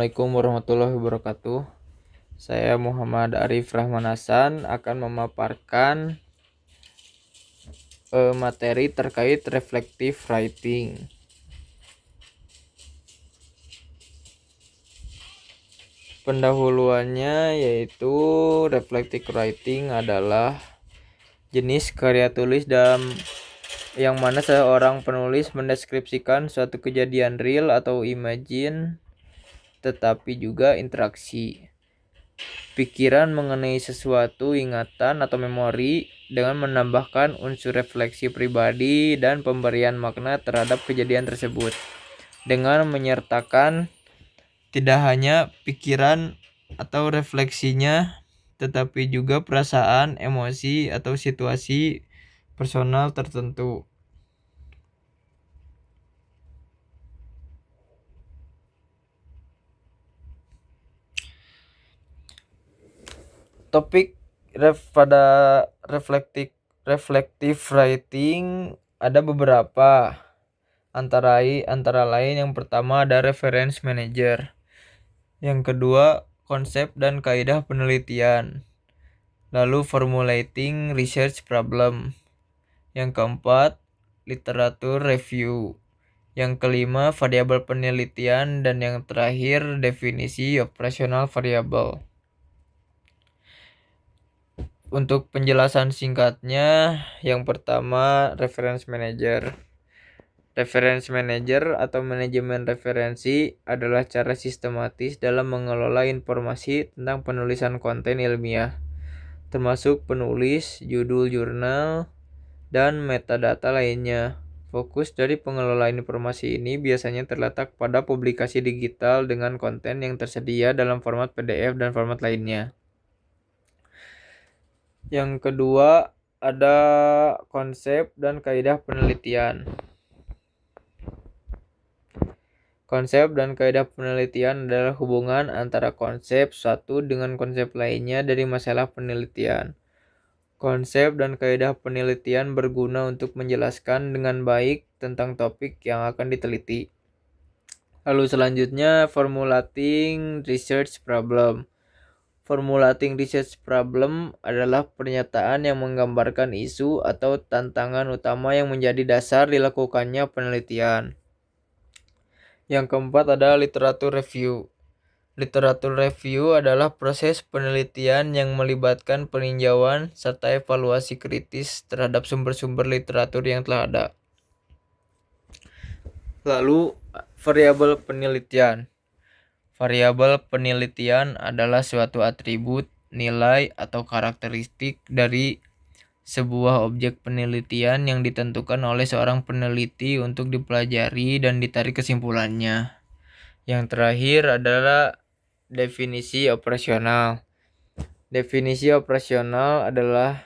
Assalamualaikum warahmatullahi wabarakatuh. Saya Muhammad Arif Rahman Hasan akan memaparkan materi terkait reflective writing. Pendahuluannya yaitu reflective writing adalah jenis karya tulis yang mana seorang penulis mendeskripsikan suatu kejadian real atau imagine, tetapi juga interaksi pikiran mengenai sesuatu, ingatan atau memori dengan menambahkan unsur refleksi pribadi dan pemberian makna terhadap kejadian tersebut dengan menyertakan tidak hanya pikiran atau refleksinya tetapi juga perasaan, emosi atau situasi personal tertentu. Topik pada reflective writing ada beberapa, antara lain yang pertama ada reference manager, yang kedua konsep dan kaidah penelitian, lalu formulating research problem, yang keempat literatur review, yang kelima variabel penelitian, dan yang terakhir definisi operasional variabel. Untuk penjelasan singkatnya, yang pertama reference manager. Reference manager atau manajemen referensi adalah cara sistematis dalam mengelola informasi tentang penulisan konten ilmiah, termasuk penulis, judul jurnal, dan metadata lainnya. Fokus dari pengelolaan informasi ini biasanya terletak pada publikasi digital dengan konten yang tersedia dalam format PDF dan format lainnya. Yang kedua ada konsep dan kaidah penelitian. Konsep dan kaidah penelitian adalah hubungan antara konsep satu dengan konsep lainnya dari masalah penelitian. Konsep dan kaidah penelitian berguna untuk menjelaskan dengan baik tentang topik yang akan diteliti. Lalu selanjutnya formulating research problem. Formulating research problem adalah pernyataan yang menggambarkan isu atau tantangan utama yang menjadi dasar dilakukannya penelitian. Yang keempat ada literatur review. Literatur review adalah proses penelitian yang melibatkan peninjauan serta evaluasi kritis terhadap sumber-sumber literatur yang telah ada. Lalu variabel penelitian. Variabel penelitian adalah suatu atribut, nilai, atau karakteristik dari sebuah objek penelitian yang ditentukan oleh seorang peneliti untuk dipelajari dan ditarik kesimpulannya. Yang terakhir adalah definisi operasional. Definisi operasional adalah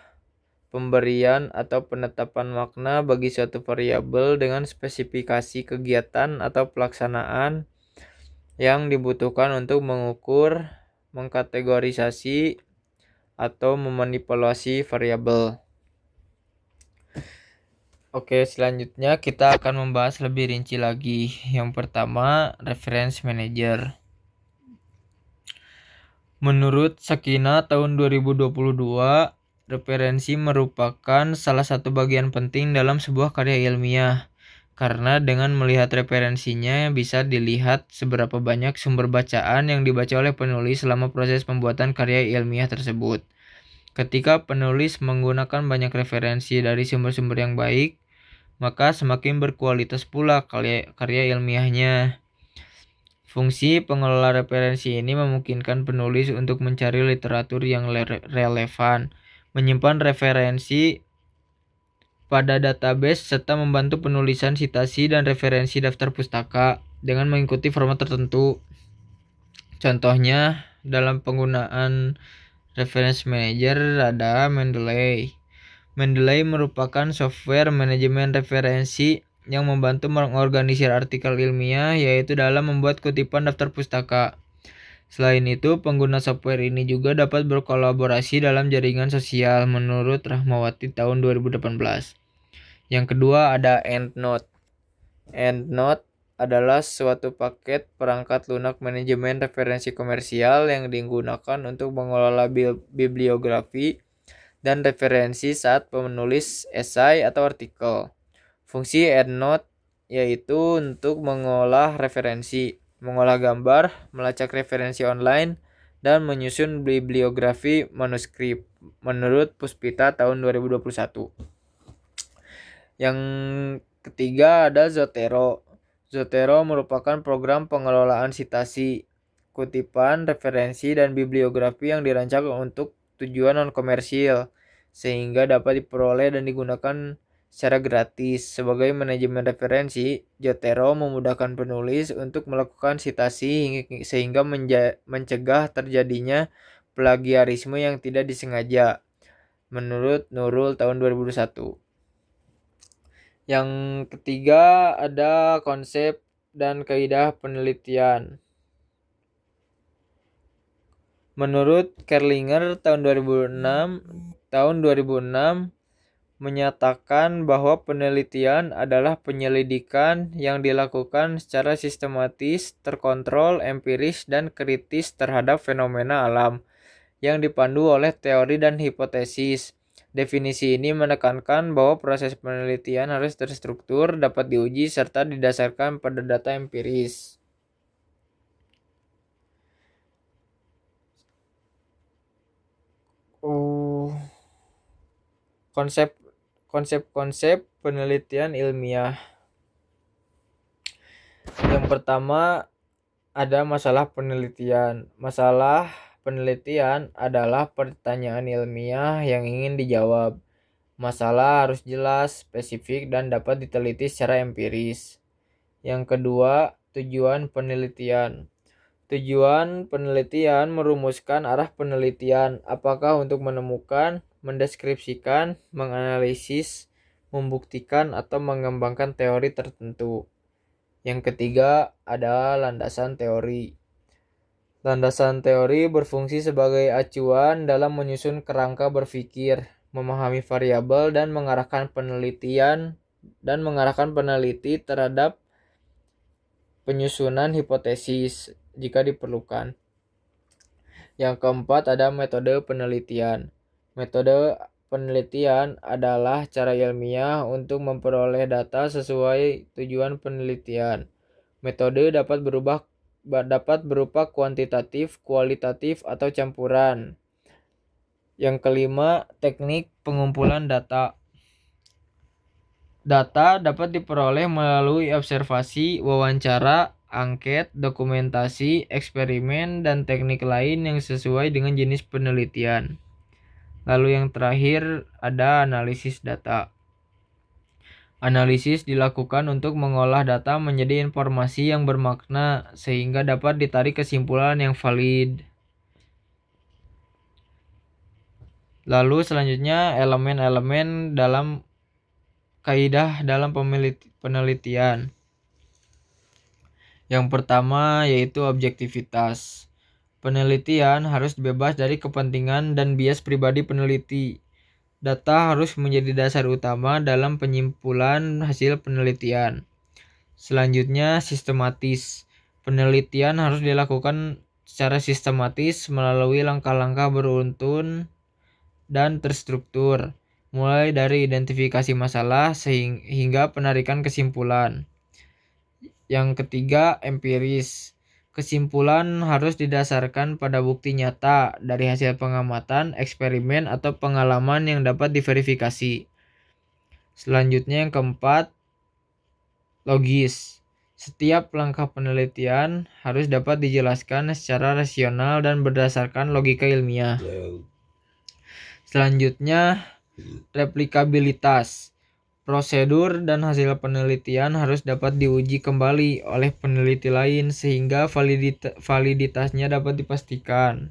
pemberian atau penetapan makna bagi suatu variabel dengan spesifikasi kegiatan atau pelaksanaan yang dibutuhkan untuk mengukur, mengkategorisasi, atau memanipulasi variabel. Oke, selanjutnya kita akan membahas lebih rinci lagi. Yang pertama, reference manager. Menurut Sakina tahun 2022, referensi merupakan salah satu bagian penting dalam sebuah karya ilmiah. Karena dengan melihat referensinya bisa dilihat seberapa banyak sumber bacaan yang dibaca oleh penulis selama proses pembuatan karya ilmiah tersebut. Ketika penulis menggunakan banyak referensi dari sumber-sumber yang baik, maka semakin berkualitas pula karya ilmiahnya. Fungsi pengelola referensi ini memungkinkan penulis untuk mencari literatur yang relevan, menyimpan referensi pada database, serta membantu penulisan sitasi dan referensi daftar pustaka dengan mengikuti format tertentu. Contohnya, dalam penggunaan reference manager ada Mendeley. Mendeley merupakan software manajemen referensi yang membantu mengorganisir artikel ilmiah, yaitu dalam membuat kutipan daftar pustaka. Selain itu, pengguna software ini juga dapat berkolaborasi dalam jaringan sosial menurut Rahmawati tahun 2018. Yang kedua ada EndNote. EndNote adalah suatu paket perangkat lunak manajemen referensi komersial yang digunakan untuk mengelola bibliografi dan referensi saat menulis esai atau artikel. Fungsi EndNote yaitu untuk mengolah referensi, mengolah gambar, melacak referensi online, dan menyusun bibliografi manuskrip menurut Puspita tahun 2021. Yang ketiga ada Zotero. Zotero merupakan program pengelolaan citasi, kutipan, referensi, dan bibliografi yang dirancang untuk tujuan non-komersil, sehingga dapat diperoleh dan digunakan secara gratis. Sebagai manajemen referensi, Zotero memudahkan penulis untuk melakukan citasi sehingga mencegah terjadinya plagiarisme yang tidak disengaja, menurut Nurul tahun 2021. Yang ketiga ada konsep dan kaidah penelitian. Menurut Kerlinger tahun 2006 menyatakan bahwa penelitian adalah penyelidikan yang dilakukan secara sistematis, terkontrol, empiris, dan kritis terhadap fenomena alam yang dipandu oleh teori dan hipotesis. Definisi ini menekankan bahwa proses penelitian harus terstruktur, dapat diuji, serta didasarkan pada data empiris. Konsep penelitian ilmiah. Yang pertama ada masalah penelitian. Masalah penelitian adalah pertanyaan ilmiah yang ingin dijawab. Masalah harus jelas, spesifik, dan dapat diteliti secara empiris. Yang kedua, tujuan penelitian. Tujuan penelitian merumuskan arah penelitian, apakah untuk menemukan, mendeskripsikan, menganalisis, membuktikan, atau mengembangkan teori tertentu. Yang ketiga, ada landasan teori. Landasan teori berfungsi sebagai acuan dalam menyusun kerangka berpikir, memahami variabel, dan mengarahkan peneliti terhadap penyusunan hipotesis jika diperlukan. Yang keempat ada metode penelitian. Metode penelitian adalah cara ilmiah untuk memperoleh data sesuai tujuan penelitian. Metode dapat berupa kuantitatif, kualitatif, atau campuran. Yang kelima, teknik pengumpulan data. Data dapat diperoleh melalui observasi, wawancara, angket, dokumentasi, eksperimen, dan teknik lain yang sesuai dengan jenis penelitian. Lalu yang terakhir ada analisis data. Analisis dilakukan untuk mengolah data menjadi informasi yang bermakna sehingga dapat ditarik kesimpulan yang valid. Lalu selanjutnya elemen-elemen dalam kaidah dalam penelitian. Yang pertama yaitu objektivitas. Penelitian harus bebas dari kepentingan dan bias pribadi peneliti. Data harus menjadi dasar utama dalam penyimpulan hasil penelitian. Selanjutnya sistematis. Penelitian harus dilakukan secara sistematis melalui langkah-langkah beruntun dan terstruktur, mulai dari identifikasi masalah hingga penarikan kesimpulan. Yang ketiga, empiris. Kesimpulan harus didasarkan pada bukti nyata dari hasil pengamatan, eksperimen, atau pengalaman yang dapat diverifikasi. Selanjutnya yang keempat, logis. Setiap langkah penelitian harus dapat dijelaskan secara rasional dan berdasarkan logika ilmiah. Selanjutnya, replikabilitas. Prosedur dan hasil penelitian harus dapat diuji kembali oleh peneliti lain sehingga validitasnya dapat dipastikan.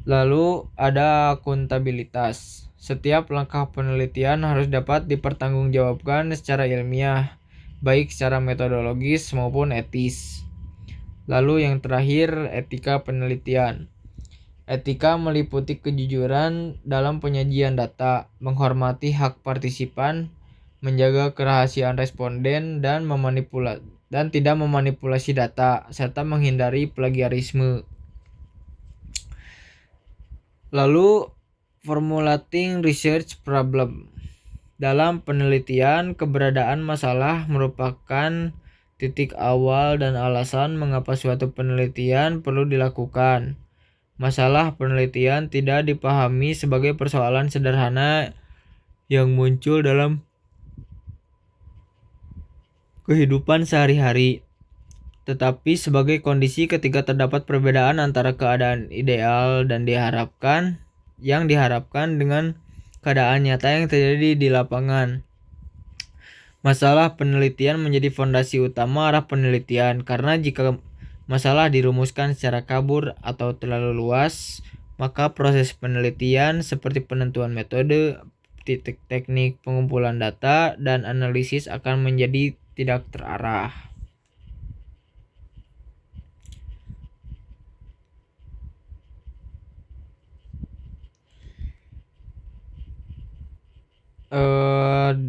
Lalu ada akuntabilitas. Setiap langkah penelitian harus dapat dipertanggungjawabkan secara ilmiah, baik secara metodologis maupun etis. Lalu yang terakhir, etika penelitian. Etika meliputi kejujuran dalam penyajian data, menghormati hak partisipan, menjaga kerahasiaan responden dan tidak memanipulasi data, serta menghindari plagiarisme. Lalu, formulating research problem. Dalam penelitian, keberadaan masalah merupakan titik awal dan alasan mengapa suatu penelitian perlu dilakukan. Masalah penelitian tidak dipahami sebagai persoalan sederhana yang muncul dalam kehidupan sehari-hari, tetapi sebagai kondisi ketika terdapat perbedaan antara keadaan ideal dan yang diharapkan dengan keadaan nyata yang terjadi di lapangan. Masalah penelitian menjadi fondasi utama arah penelitian, karena jika masalah dirumuskan secara kabur atau terlalu luas, maka proses penelitian seperti penentuan metode, teknik pengumpulan data, dan analisis akan menjadi tidak terarah.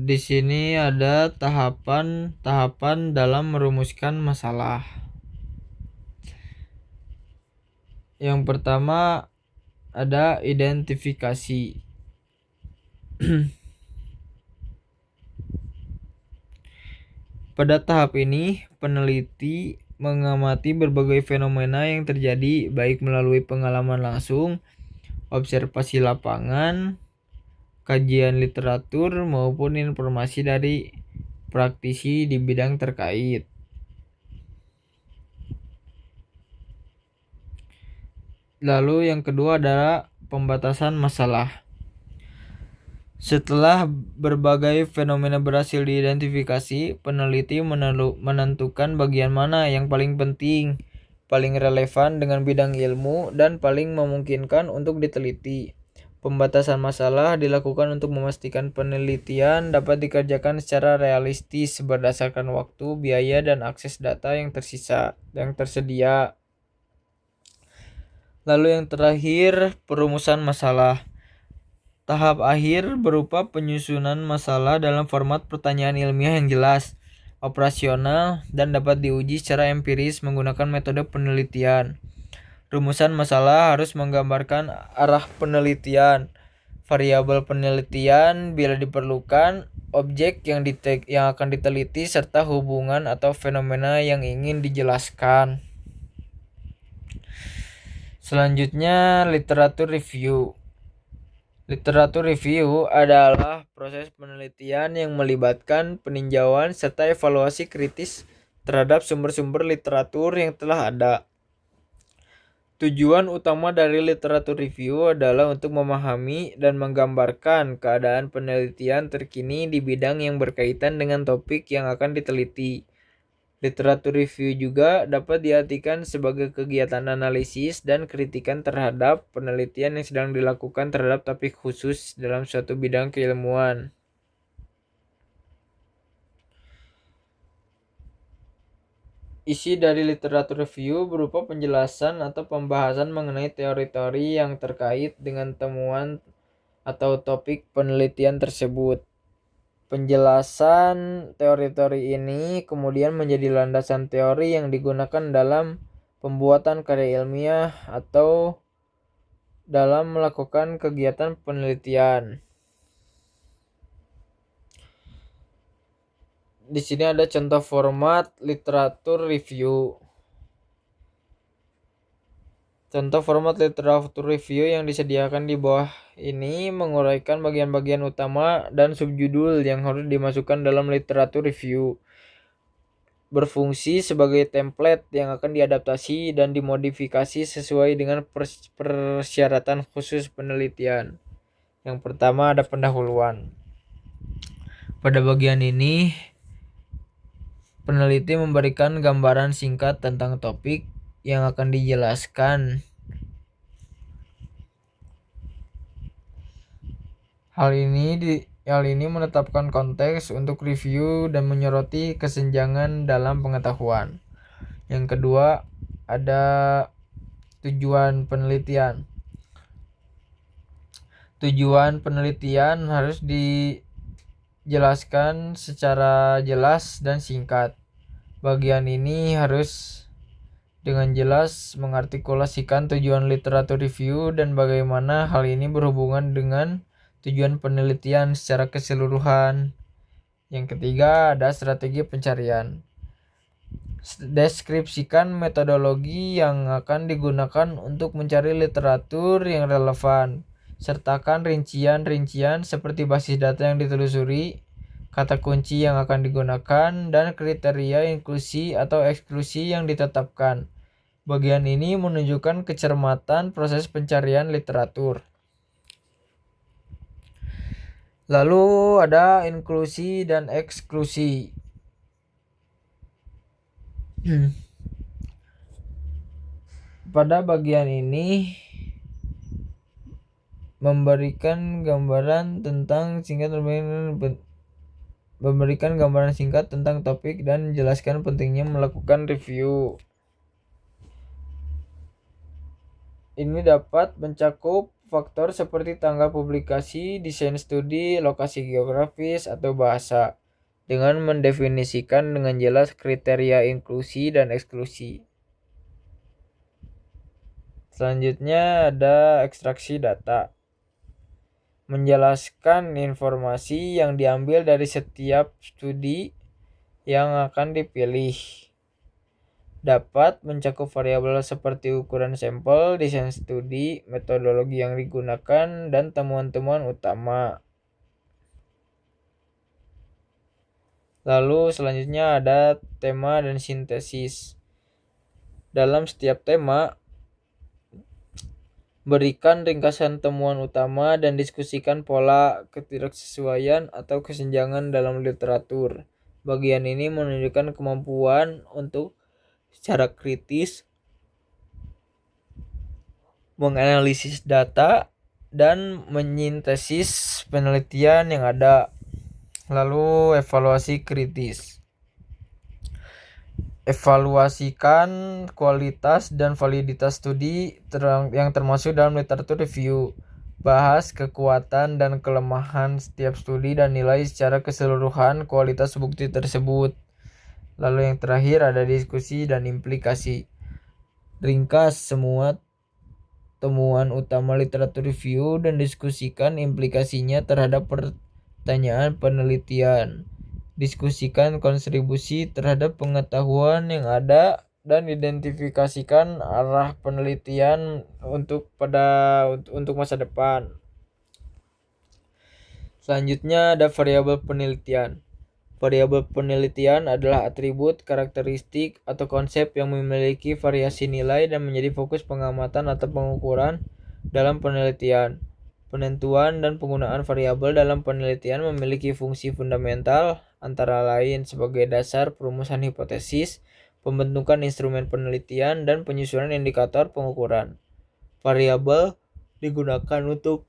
Di sini ada tahapan-tahapan dalam merumuskan masalah. Yang pertama ada identifikasi. Pada tahap ini, peneliti mengamati berbagai fenomena yang terjadi baik melalui pengalaman langsung, observasi lapangan, kajian literatur, maupun informasi dari praktisi di bidang terkait. Lalu yang kedua adalah pembatasan masalah. Setelah berbagai fenomena berhasil diidentifikasi, peneliti menentukan bagian mana yang paling penting, paling relevan dengan bidang ilmu, dan paling memungkinkan untuk diteliti. Pembatasan masalah dilakukan untuk memastikan penelitian dapat dikerjakan secara realistis berdasarkan waktu, biaya, dan akses data yang tersedia. Lalu yang terakhir, perumusan masalah. Tahap akhir berupa penyusunan masalah dalam format pertanyaan ilmiah yang jelas, operasional, dan dapat diuji secara empiris menggunakan metode penelitian. Rumusan masalah harus menggambarkan arah penelitian, variabel penelitian bila diperlukan, objek yang akan diteliti, serta hubungan atau fenomena yang ingin dijelaskan. Selanjutnya, literatur review. Literatur review adalah proses penelitian yang melibatkan peninjauan serta evaluasi kritis terhadap sumber-sumber literatur yang telah ada. Tujuan utama dari literatur review adalah untuk memahami dan menggambarkan keadaan penelitian terkini di bidang yang berkaitan dengan topik yang akan diteliti. Literatur review juga dapat diartikan sebagai kegiatan analisis dan kritikan terhadap penelitian yang sedang dilakukan terhadap topik khusus dalam suatu bidang keilmuan. Isi dari literatur review berupa penjelasan atau pembahasan mengenai teori-teori yang terkait dengan temuan atau topik penelitian tersebut. Penjelasan teori-teori ini kemudian menjadi landasan teori yang digunakan dalam pembuatan karya ilmiah atau dalam melakukan kegiatan penelitian. Di sini ada contoh format literatur review. Contoh format literatur review yang disediakan di bawah ini menguraikan bagian-bagian utama dan subjudul yang harus dimasukkan dalam literatur review. Berfungsi sebagai template yang akan diadaptasi dan dimodifikasi sesuai dengan persyaratan khusus penelitian. Yang pertama ada pendahuluan. Pada bagian ini, peneliti memberikan gambaran singkat tentang topik yang akan dijelaskan. Hal ini menetapkan konteks untuk review dan menyoroti kesenjangan dalam pengetahuan. Yang kedua, ada tujuan penelitian. Tujuan penelitian harus jelaskan secara jelas dan singkat. Bagian ini harus dengan jelas mengartikulasikan tujuan literatur review dan bagaimana hal ini berhubungan dengan tujuan penelitian secara keseluruhan. Yang ketiga ada strategi pencarian. Deskripsikan metodologi yang akan digunakan untuk mencari literatur yang relevan. Sertakan rincian-rincian seperti basis data yang ditelusuri, kata kunci yang akan digunakan, dan kriteria inklusi atau eksklusi yang ditetapkan. Bagian ini menunjukkan kecermatan proses pencarian literatur. Lalu ada inklusi dan eksklusi. Pada bagian ini memberikan gambaran singkat tentang topik dan menjelaskan pentingnya melakukan review. Ini dapat mencakup faktor seperti tanggal publikasi, desain studi, lokasi geografis, atau bahasa, dengan mendefinisikan dengan jelas kriteria inklusi dan eksklusi. Selanjutnya ada ekstraksi data. Menjelaskan informasi yang diambil dari setiap studi yang akan dipilih. Dapat mencakup variabel seperti ukuran sampel, desain studi, metodologi yang digunakan, dan temuan-temuan utama. Lalu selanjutnya ada tema dan sintesis. Dalam setiap tema, berikan ringkasan temuan utama dan diskusikan pola ketidaksesuaian atau kesenjangan dalam literatur. Bagian ini menunjukkan kemampuan untuk secara kritis menganalisis data dan menyintesis penelitian yang ada. Lalu evaluasi kritis. Evaluasikan kualitas dan validitas studi yang termasuk dalam literatur review. Bahas kekuatan dan kelemahan setiap studi dan nilai secara keseluruhan kualitas bukti tersebut. Lalu yang terakhir ada diskusi dan implikasi. Ringkas semua temuan utama literatur review dan diskusikan implikasinya terhadap pertanyaan penelitian. Diskusikan kontribusi terhadap pengetahuan yang ada dan identifikasikan arah penelitian untuk masa depan. Selanjutnya ada variabel penelitian. Variabel penelitian adalah atribut, karakteristik, atau konsep yang memiliki variasi nilai dan menjadi fokus pengamatan atau pengukuran dalam penelitian. Penentuan dan penggunaan variabel dalam penelitian memiliki fungsi fundamental, antara lain sebagai dasar perumusan hipotesis, pembentukan instrumen penelitian, dan penyusunan indikator pengukuran. Variabel digunakan untuk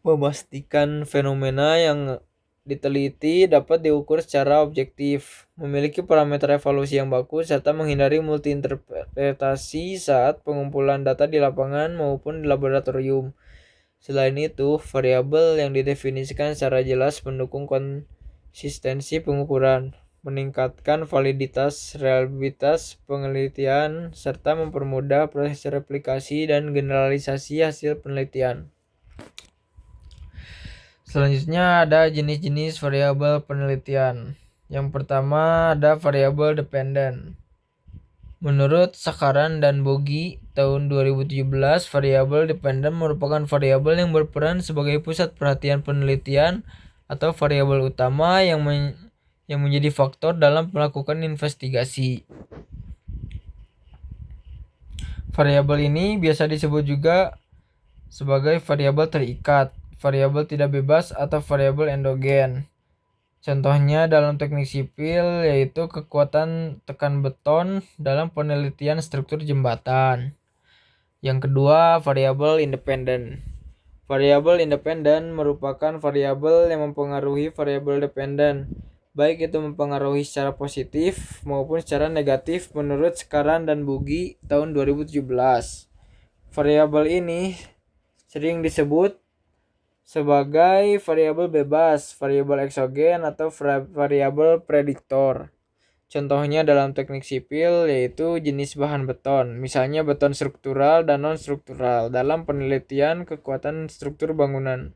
memastikan fenomena yang diteliti dapat diukur secara objektif, memiliki parameter evaluasi yang bagus, serta menghindari multi-interpretasi saat pengumpulan data di lapangan maupun di laboratorium. Selain itu, variabel yang didefinisikan secara jelas mendukung konsistensi pengukuran, meningkatkan validitas, reliabilitas penelitian, serta mempermudah proses replikasi dan generalisasi hasil penelitian. Selanjutnya ada jenis-jenis variabel penelitian. Yang pertama ada variabel dependen. Menurut Sakaran dan Bogi tahun 2017, variabel dependen merupakan variabel yang berperan sebagai pusat perhatian penelitian atau variabel utama yang menjadi faktor dalam melakukan investigasi. Variabel ini biasa disebut juga sebagai variabel terikat, variabel tidak bebas, atau variabel endogen. Contohnya dalam teknik sipil yaitu kekuatan tekan beton dalam penelitian struktur jembatan. Yang kedua, variabel independen. Variabel independen merupakan variabel yang mempengaruhi variabel dependen, baik itu mempengaruhi secara positif maupun secara negatif menurut Sakaran dan Bogi tahun 2017. Variabel ini sering disebut sebagai variabel bebas, variabel eksogen, atau variabel prediktor. Contohnya dalam teknik sipil yaitu jenis bahan beton, misalnya beton struktural dan non-struktural dalam penelitian kekuatan struktur bangunan.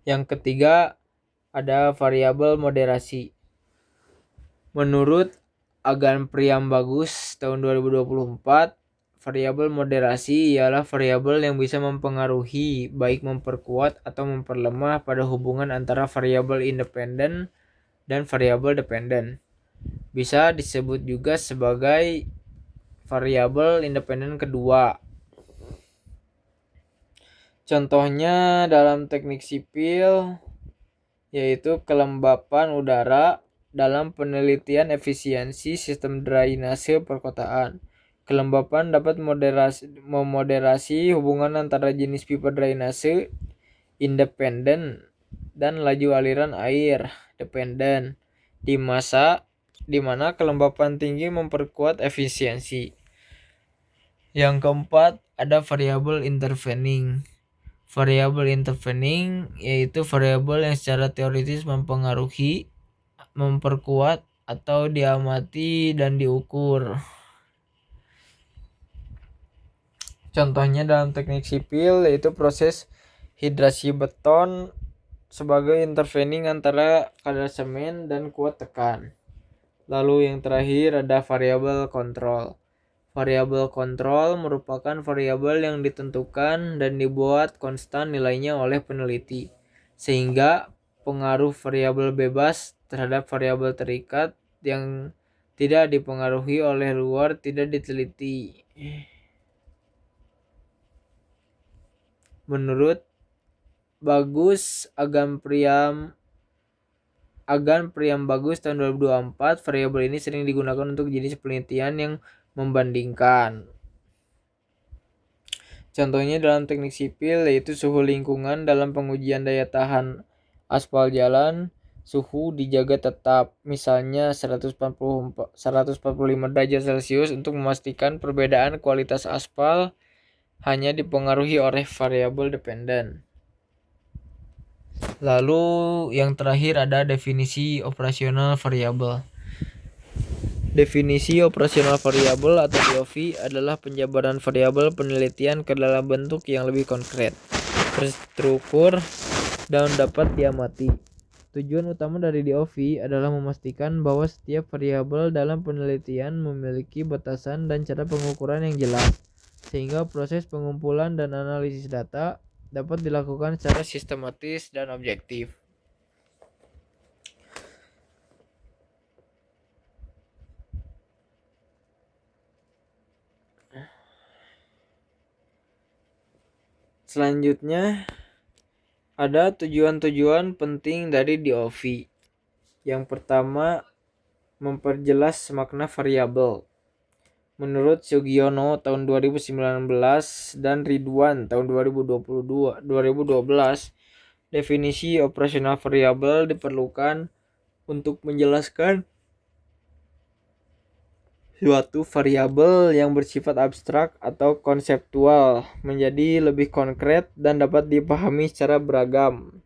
Yang ketiga, ada variabel moderasi. Menurut Agan Priambagus tahun 2024, variabel moderasi ialah variabel yang bisa mempengaruhi, baik memperkuat atau memperlemah pada hubungan antara variabel independen dan variabel dependen. Bisa disebut juga sebagai variabel independen kedua. Contohnya dalam teknik sipil yaitu kelembapan udara dalam penelitian efisiensi sistem drainase perkotaan. Kelembapan dapat memoderasi hubungan antara jenis pipa drainase independen dan laju aliran air dependen di mana kelembapan tinggi memperkuat efisiensi. Yang keempat, ada variabel intervening. Variabel intervening yaitu variabel yang secara teoritis mempengaruhi, memperkuat, atau diamati dan diukur. Contohnya dalam teknik sipil yaitu proses hidrasi beton sebagai intervening antara kadar semen dan kuat tekan. Lalu yang terakhir ada variabel kontrol. Variabel kontrol merupakan variabel yang ditentukan dan dibuat konstan nilainya oleh peneliti, sehingga pengaruh variabel bebas terhadap variabel terikat yang tidak dipengaruhi oleh luar tidak diteliti. Menurut Agan Priambagus tahun 2024, variabel ini sering digunakan untuk jenis penelitian yang membandingkan. Contohnya dalam teknik sipil yaitu suhu lingkungan dalam pengujian daya tahan aspal jalan, suhu dijaga tetap, misalnya 145 derajat Celcius untuk memastikan perbedaan kualitas aspal hanya dipengaruhi oleh variabel dependen. Lalu yang terakhir ada definisi operasional variabel. Definisi operasional variabel atau DOV adalah penjabaran variabel penelitian ke dalam bentuk yang lebih konkret, terstruktur, dan dapat diamati. Tujuan utama dari DOV adalah memastikan bahwa setiap variabel dalam penelitian memiliki batasan dan cara pengukuran yang jelas, sehingga proses pengumpulan dan analisis data dapat dilakukan secara sistematis dan objektif. Selanjutnya ada tujuan-tujuan penting dari DOV. Yang pertama, memperjelas makna variabel. Menurut Sugiono tahun 2019 dan Ridwan tahun 2012, definisi operasional variabel diperlukan untuk menjelaskan suatu variabel yang bersifat abstrak atau konseptual menjadi lebih konkret dan dapat dipahami secara beragam.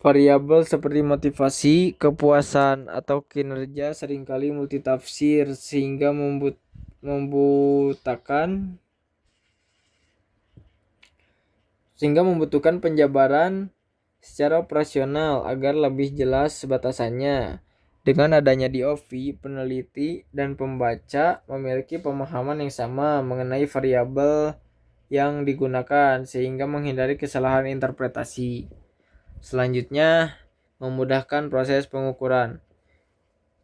Variabel seperti motivasi, kepuasan, atau kinerja seringkali multitafsir sehingga membutuhkan penjabaran secara operasional agar lebih jelas batasannya. Dengan adanya DOV, peneliti dan pembaca memiliki pemahaman yang sama mengenai variabel yang digunakan sehingga menghindari kesalahan interpretasi. Selanjutnya, memudahkan proses pengukuran.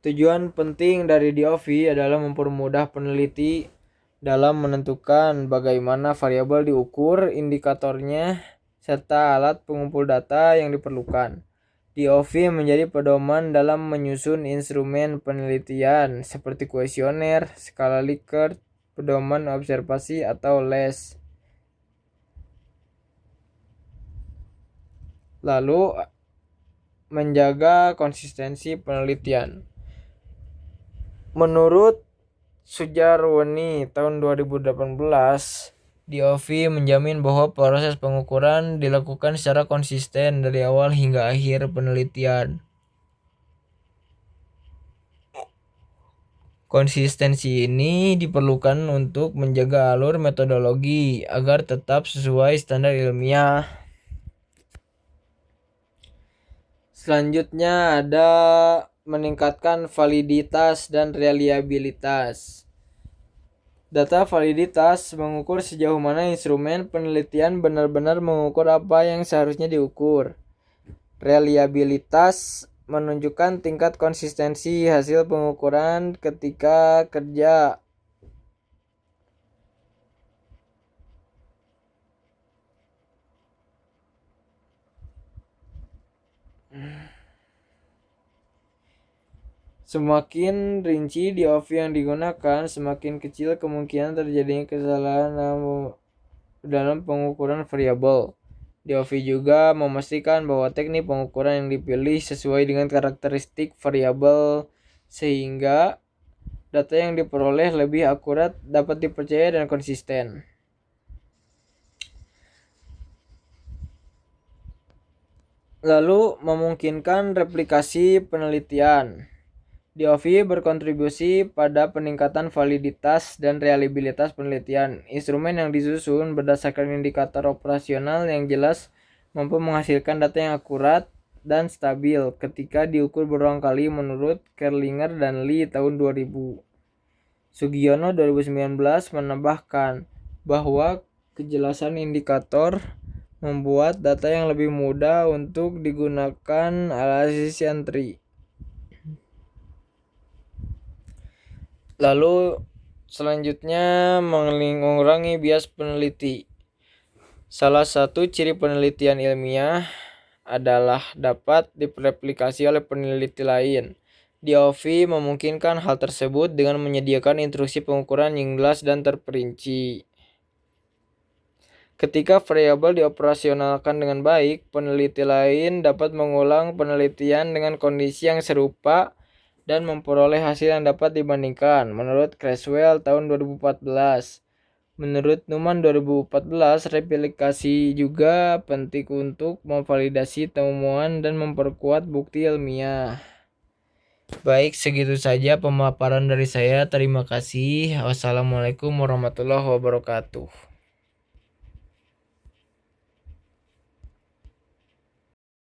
Tujuan penting dari DOV adalah mempermudah peneliti dalam menentukan bagaimana variabel diukur, indikatornya, serta alat pengumpul data yang diperlukan. DOV menjadi pedoman dalam menyusun instrumen penelitian seperti kuesioner, skala Likert, pedoman observasi, atau LES. Lalu, menjaga konsistensi penelitian. Menurut Sujarwani tahun 2018, DOV menjamin bahwa proses pengukuran dilakukan secara konsisten dari awal hingga akhir penelitian. Konsistensi ini diperlukan untuk menjaga alur metodologi agar tetap sesuai standar ilmiah. Selanjutnya ada meningkatkan validitas dan reliabilitas. Data validitas mengukur sejauh mana instrumen penelitian benar-benar mengukur apa yang seharusnya diukur. Reliabilitas menunjukkan tingkat konsistensi hasil pengukuran ketika kerja. Semakin rinci DOV yang digunakan, semakin kecil kemungkinan terjadinya kesalahan dalam pengukuran variabel. DOV juga memastikan bahwa teknik pengukuran yang dipilih sesuai dengan karakteristik variabel sehingga data yang diperoleh lebih akurat, dapat dipercaya, dan konsisten. Lalu memungkinkan replikasi penelitian. DOV berkontribusi pada peningkatan validitas dan reliabilitas penelitian. Instrumen yang disusun berdasarkan indikator operasional yang jelas mampu menghasilkan data yang akurat dan stabil ketika diukur berulang kali menurut Kerlinger dan Lee tahun 2000. Sugiono 2019 menambahkan bahwa kejelasan indikator membuat data yang lebih mudah untuk digunakan Alsatian tree. Lalu selanjutnya mengurangi bias peneliti. Salah satu ciri penelitian ilmiah adalah dapat direplikasi oleh peneliti lain. DOV memungkinkan hal tersebut dengan menyediakan instruksi pengukuran yang jelas dan terperinci. Ketika variabel dioperasionalkan dengan baik, peneliti lain dapat mengulang penelitian dengan kondisi yang serupa dan memperoleh hasil yang dapat dibandingkan. Menurut Creswell tahun 2014. Menurut Newman 2014, replikasi juga penting untuk memvalidasi temuan dan memperkuat bukti ilmiah. Baik, segitu saja pemaparan dari saya. Terima kasih. Wassalamualaikum warahmatullahi wabarakatuh.